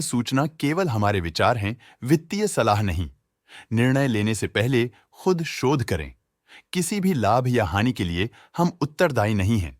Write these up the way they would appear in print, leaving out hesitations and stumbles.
सूचना केवल हमारे विचार हैं, वित्तीय सलाह नहीं। निर्णय लेने से पहले खुद शोध करें। किसी भी लाभ या हानि के लिए हम उत्तरदायी नहीं हैं।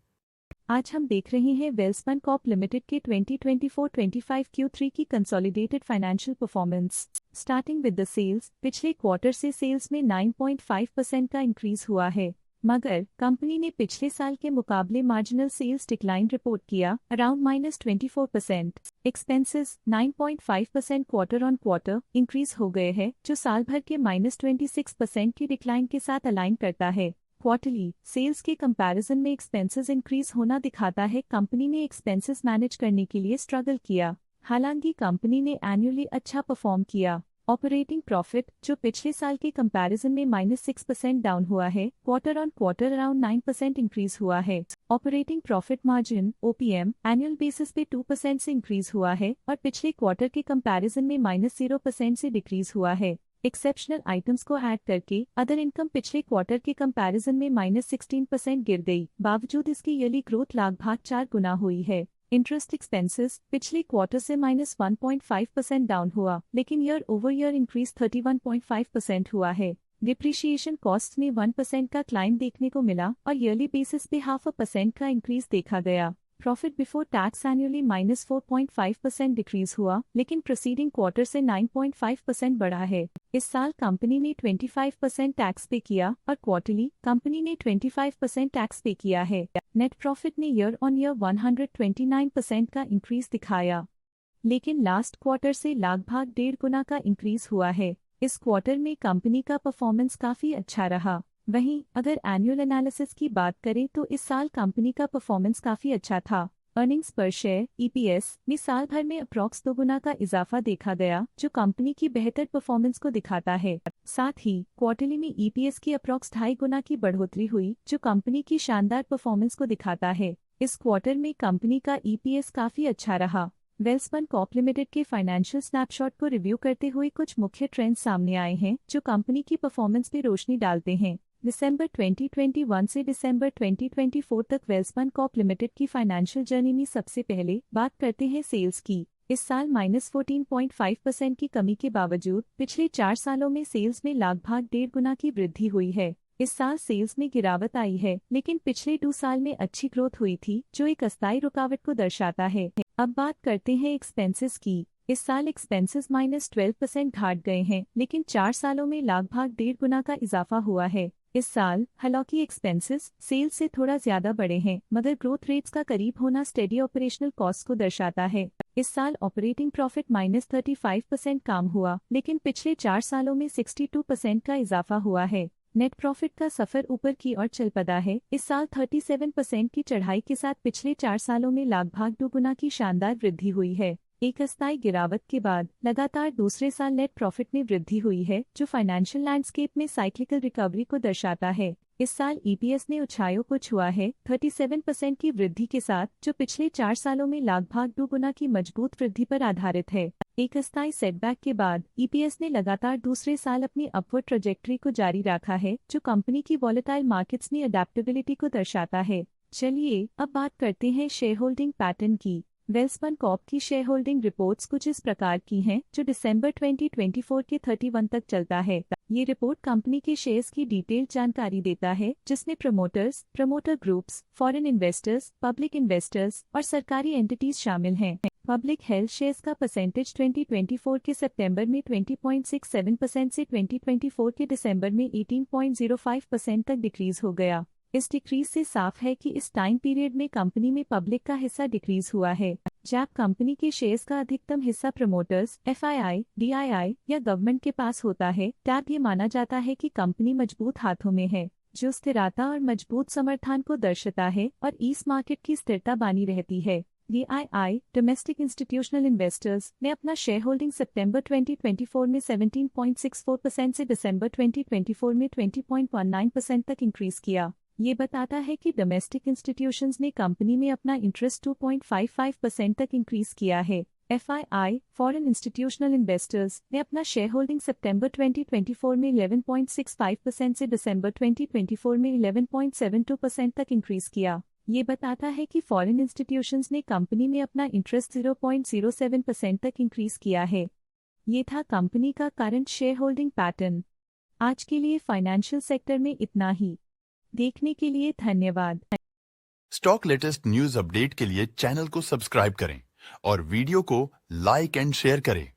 आज हम देख रहे हैं वेल्सपन कॉर्प लिमिटेड के 2024-25 Q3 की consolidated financial performance. Starting with the sales, पिछले क्वार्टर से सेल्स में 9.5% का इंक्रीज हुआ है, मगर कंपनी ने पिछले साल के मुकाबले मार्जिनल सेल्स डिक्लाइन रिपोर्ट किया, around -24%। Expenses 9.5% quarter on quarter increase हो गए हैं, जो साल भर के -26% की डिक्लाइन के साथ अलाइन करता है। क्वार्टरली सेल्स के कंपैरिजन में एक्सपेंसेस इंक्रीज होना दिखाता है कंपनी ने एक्सपेंसेस मैनेज करने के लिए स्ट्रगल किया। हालांकि कंपनी ने एनुअली अच्छा परफॉर्म किया। ऑपरेटिंग प्रॉफिट, जो पिछले साल के कंपैरिजन में -6% डाउन हुआ है, quarter on quarter around 9% increase हुआ है। Operating profit margin OPM annual basis पे 2% से इंक्रीज हुआ है और पिछले क्वार्टर के कंपैरिजन में -0% से डिक्रीज हुआ है। एक्सेप्शनल आइटम्स को ऐड करके अदर इनकम पिछले क्वार्टर के कंपैरिजन में -16% गिर गई, बावजूद इसकी ईयरली ग्रोथ लगभग 4 गुना हुई है। इंटरेस्ट एक्सपेंसेस पिछले क्वार्टर से -1.5% डाउन हुआ, लेकिन ईयर ओवर ईयर इंक्रीज 31.5% हुआ है। डिप्रिशिएशन कॉस्ट में 1% का क्लाइम देखने को मिला और ईयरली बेसिस पे 0.5% का इंक्रीज देखा गया। Profit before tax annually -4.5% decrease हुआ, लेकिन प्रीसीडिंग क्वार्टर से 9.5% बढ़ा है। इस साल कंपनी ने 25% टैक्स पे किया और क्वार्टरली कंपनी ने 25% टैक्स पे किया है। नेट प्रॉफिट ने ईयर ऑन ईयर 129% का इंक्रीज दिखाया, लेकिन लास्ट क्वार्टर से लगभग 1.5 गुना का इंक्रीज हुआ है। इस क्वार्टर में कंपनी का परफॉर्मेंस काफी अच्छा रहा। वहीं अगर एनुअल एनालिसिस की बात करें तो इस साल कंपनी का परफॉर्मेंस काफी अच्छा था। अर्निंग्स पर शेयर EPS में साल भर में अप्रॉक्स 2 गुना का इजाफा देखा गया, जो कंपनी की बेहतर परफॉर्मेंस को दिखाता है। साथ ही क्वार्टरली में EPS की अप्रॉक्स 2.5 गुना की बढ़ोतरी हुई, जो कंपनी की शानदार परफॉर्मेंस को दिखाता है। इस क्वार्टर में कंपनी का EPS काफी अच्छा रहा। वेल्सपन कॉर्प लिमिटेड के फाइनेंशियल स्नैपशॉट को रिव्यू करते हुए कुछ मुख्य ट्रेंड्स सामने आए हैं, जो कंपनी की परफॉर्मेंस पे रोशनी डालते हैं। दिसंबर 2021 से दिसंबर 2024 तक वेल्सपन कॉर्प लिमिटेड की फाइनेंशियल जर्नी में सबसे पहले बात करते हैं सेल्स की। इस साल -14.5% की कमी के बावजूद पिछले 4 सालों में सेल्स में लगभग 1.5 गुना की वृद्धि हुई है। इस साल सेल्स में गिरावट आई है, लेकिन पिछले 2 साल में अच्छी ग्रोथ हुई थी, जो एक अस्थायी रुकावट को दर्शाता है। अब बात करते हैं एक्सपेंसेस की। इस साल एक्सपेंसेस -12% घट गए हैं, लेकिन 4 सालों में लगभग 1.5 गुना का इजाफा हुआ है। इस साल हालांकि एक्सपेंसेस सेल्स से थोड़ा ज्यादा बढ़े हैं, मगर ग्रोथ रेट्स का करीब होना स्टेडी ऑपरेशनल कॉस्ट को दर्शाता है। इस साल ऑपरेटिंग प्रॉफिट -35% कम हुआ, लेकिन पिछले 4 सालों में 62% का इजाफा हुआ है। नेट प्रॉफिट का सफर ऊपर की ओर चल पड़ा है। इस साल 37% की चढ़ाई के साथ पिछले 4 सालों में लगभग 2 गुना की शानदार वृद्धि हुई है। एक अस्थायी गिरावट के बाद लगातार दूसरे साल नेट प्रॉफिट में वृद्धि हुई है, जो फाइनेंशियल लैंडस्केप में साइक्लिकल रिकवरी को दर्शाता है। इस साल EPS ने ऊंचाइयों को छुआ है 37% की वृद्धि के साथ, जो पिछले 4 सालों में लगभग 2 गुना की मजबूत वृद्धि पर आधारित है। एक अस्थायी सेटबैक के बाद EPS ने लगातार दूसरे साल अपनी अपवर्ड ट्रैजेक्टरी को जारी रखा है, जो कंपनी की वॉलेटाइल मार्केट्स में अडेप्टेबिलिटी को दर्शाता है। चलिए अब बात करते हैं शेयर होल्डिंग पैटर्न की। वेल्सपन कॉर्प की शेयर होल्डिंग रिपोर्ट्स कुछ इस प्रकार की हैं, जो दिसंबर 2024 के 31 तक चलता है। ये रिपोर्ट कंपनी के शेयर्स की डिटेल्ड जानकारी देता है, जिसमें promoters, promoter groups, foreign investors, public investors और सरकारी एंटिटीज शामिल हैं। पब्लिक हेल्थ शेयर्स का परसेंटेज 2024 के सितंबर में 20.67% से 2024 के दिसंबर में 18.05% तक डिक्रीज हो गया। इस डिक्रीज से साफ है कि इस टाइम पीरियड में कंपनी में पब्लिक का हिस्सा डिक्रीज हुआ है। जब कंपनी के शेयर्स का अधिकतम हिस्सा प्रमोटर्स, FII, DII या गवर्नमेंट के पास होता है, तब ये माना जाता है कि कंपनी मजबूत हाथों में है, जो स्थिरता और मजबूत समर्थन को दर्शाता है और इस मार्केट की स्थिरता बनी रहती है। DII, डोमेस्टिक इंस्टीट्यूशनल इन्वेस्टर्स, ने अपना शेयर होल्डिंग सितंबर 2024 में 17.64% से दिसंबर 2024 में 20.19% तक इंक्रीज किया। ये बताता है कि डोमेस्टिक इंस्टीट्यूशंस ने कंपनी में अपना इंटरेस्ट 2.55% तक इंक्रीज किया है। FII, फॉरेन इंस्टीट्यूशनल इन्वेस्टर्स, ने अपना शेयर होल्डिंग सितंबर 2024 में 11.65% से दिसंबर 2024 में 11.72% तक इंक्रीज किया। ये बताता है कि फॉरेन इंस्टीट्यूशंस ने कंपनी में अपना इंटरेस्ट 0.07% तक इंक्रीज किया है। ये था कंपनी का करंट शेयर होल्डिंग पैटर्न। आज के लिए फाइनेंशियल सेक्टर में इतना ही। देखने के लिए धन्यवाद। स्टॉक लेटेस्ट न्यूज अपडेट के लिए चैनल को सब्सक्राइब करें और वीडियो को लाइक एंड शेयर करें।